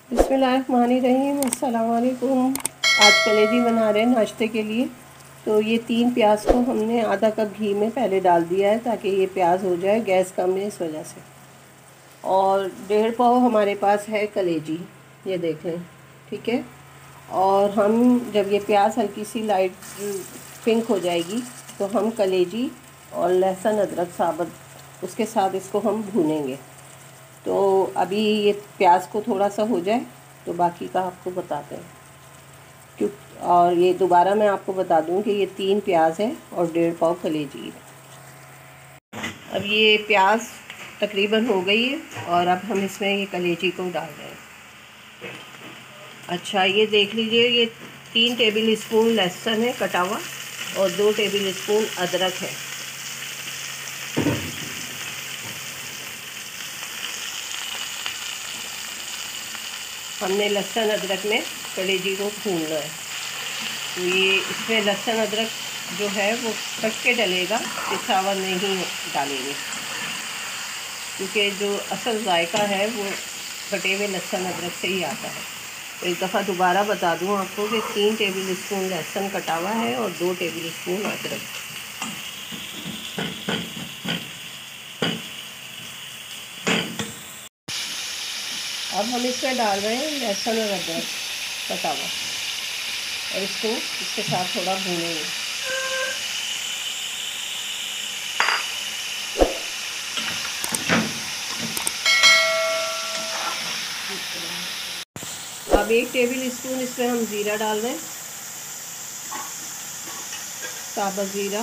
बिस्मिल्लाहिर्रहमानिर्रहीम। अस्सलाम वालेकुम। आज कलेजी बना रहे हैं नाश्ते के लिए। तो ये 3 प्याज को हमने आधा कप घी में पहले डाल दिया है ताकि ये प्याज हो जाए, गैस कम है इस वजह से। और 1.5 पाव हमारे पास है कलेजी, ये देख लें, ठीक है। और हम जब ये प्याज हल्की सी लाइट पिंक हो जाएगी तो हम कलेजी और लहसुन अदरक साबुत उसके साथ इसको हम भूनेंगे। तो अभी ये प्याज को थोड़ा सा हो जाए तो बाकी का आपको बताते हैं। क्यों, और ये दोबारा मैं आपको बता दूं कि ये 3 प्याज है और 1.5 पाव कलेजी है। अब ये प्याज तकरीबन हो गई है और अब हम इसमें ये कलेजी को डाल रहे हैं। अच्छा, ये देख लीजिए, ये 3 टेबल स्पून लहसुन है कटा हुआ और 2 टेबल स्पून अदरक है। हमने लहसुन अदरक में कलेजी को भूनना है। तो ये इसमें लहसुन अदरक जो है वो कट के डलेगा, पिसा हुआ नहीं डालेंगे, क्योंकि जो असल जायका है वो कटे हुए लहसुन अदरक से ही आता है। तो एक दफ़ा दोबारा बता दूं आपको कि 3 टेबल स्पून लहसुन कटा हुआ है और 2 टेबल स्पून अदरक। अब हम इसमें डाल रहे हैं लहसुन और अदरक कटा हुआ और इसको इसके साथ थोड़ा भूनेंगे। अब 1 टेबल स्पून इसमें हम ज़ीरा डाल रहे हैं, साबुत ज़ीरा,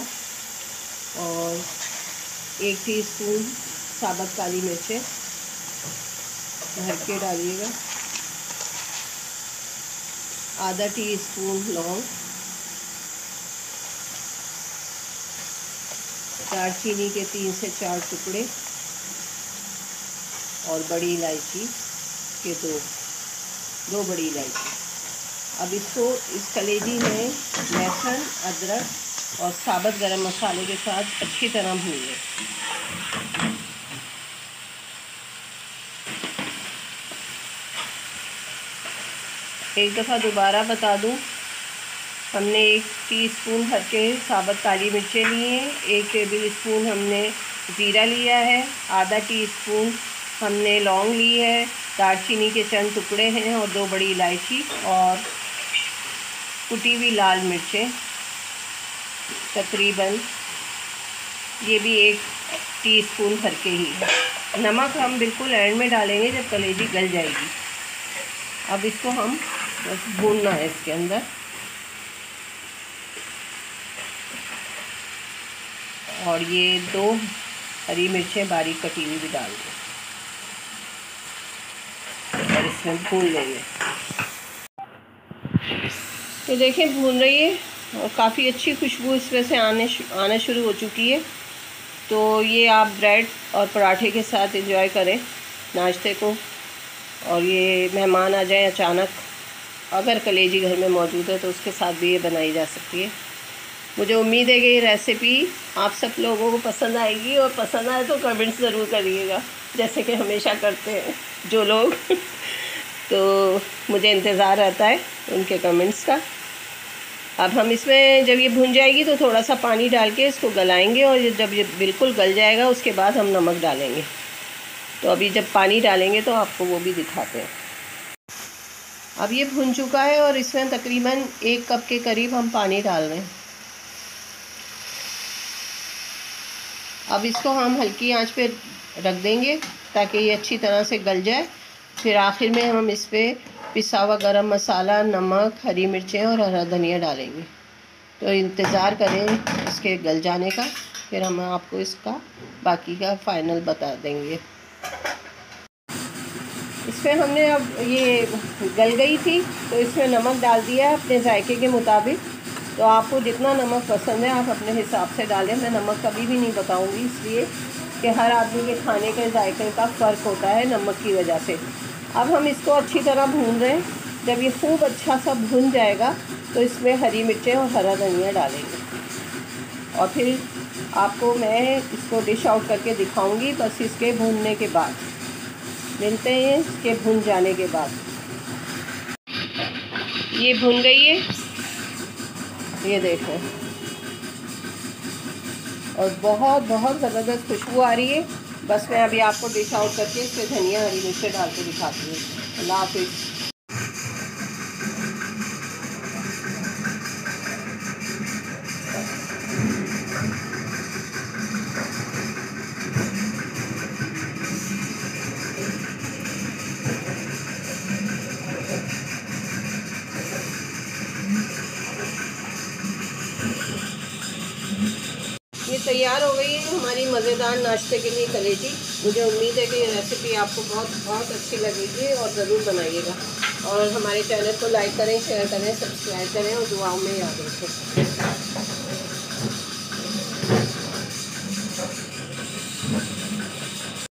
और 1 टीस्पून साबुत काली मिर्चें भर के डालिएगा, आधा टीस्पून लौंग, दालचीनी के 3 से 4 टुकड़े और बड़ी इलायची के 2 बड़ी इलायची। अब इसको इस कलेजी में लहसुन अदरक और साबुत गरम मसाले के साथ अच्छी तरह भून लें। एक दफ़ा दोबारा बता दूं, हमने 1 टीस्पून भर के साबुत काली मिर्चें ली हैं, 1 टेबल स्पून हमने ज़ीरा लिया है, आधा टीस्पून हमने लौंग ली है, दालचीनी के चंद टुकड़े हैं और 2 बड़ी इलायची, और कुटी हुई लाल मिर्चें तकरीबन ये भी 1 टीस्पून भर के ही है। नमक हम बिल्कुल एंड में डालेंगे जब कलेजी गल जाएगी। अब इसको हम बस भूनना है इसके अंदर। और ये 2 हरी मिर्चें बारीक कटी हुई भी डाल दें और इसमें भून लेंगे। तो देखिए भून रही है और काफ़ी अच्छी खुशबू इसमें से आना शुरू हो चुकी है। तो ये आप ब्रेड और पराठे के साथ एंजॉय करें नाश्ते को। और ये मेहमान आ जाए अचानक, अगर कलेजी घर में मौजूद है तो उसके साथ भी ये बनाई जा सकती है। मुझे उम्मीद है कि ये रेसिपी आप सब लोगों को पसंद आएगी, और पसंद आए तो कमेंट्स ज़रूर करिएगा, जैसे कि हमेशा करते हैं जो लोग तो मुझे इंतज़ार रहता है उनके कमेंट्स का। अब हम इसमें जब ये भुन जाएगी तो थोड़ा सा पानी डाल के इसको गलाएंगे, और जब ये बिल्कुल गल जाएगा उसके बाद हम नमक डालेंगे। तो अभी जब पानी डालेंगे तो आपको वो भी दिखाते हैं। अब ये भुन चुका है और इसमें तकरीबन 1 कप के करीब हम पानी डाल रहे हैं। अब इसको हम हल्की आंच पे रख देंगे ताकि ये अच्छी तरह से गल जाए। फिर आखिर में हम इस पर पिसा हुआ गरम मसाला, नमक, हरी मिर्चें और हरा धनिया डालेंगे। तो इंतज़ार करें इसके गल जाने का, फिर हम आपको इसका बाकी का फ़ाइनल बता देंगे। इसमें हमने अब ये गल गई थी तो इसमें नमक डाल दिया अपने जायके के मुताबिक। तो आपको जितना नमक पसंद है आप अपने हिसाब से डालें। मैं नमक कभी भी नहीं बताऊंगी, इसलिए कि हर आदमी के खाने के जायके का फ़र्क होता है नमक की वजह से। अब हम इसको अच्छी तरह भून रहे हैं। जब ये खूब अच्छा सा भुन जाएगा तो इसमें हरी मिर्चें और हरा धनिया डालेंगे, और फिर आपको मैं इसको डिश आउट करके दिखाऊंगी बस इसके भूनने के बाद। मिलते हैं इसके भुन जाने के बाद। ये भुन गई है, ये देखें, और बहुत बहुत ज़बरदस्त खुशबू आ रही है। बस मैं अभी आपको डिश आउट करके इस पर धनिया हरी मिर्च डाल के दिखाती हूँ। अल्लाह हाफिज़। ये तैयार हो गई है हमारी मज़ेदार नाश्ते के लिए कलेजी। मुझे उम्मीद है कि ये रेसिपी आपको बहुत बहुत अच्छी लगेगी और ज़रूर बनाइएगा। और हमारे चैनल को लाइक करें, शेयर करें, सब्सक्राइब करें और दुआओं में याद रखें।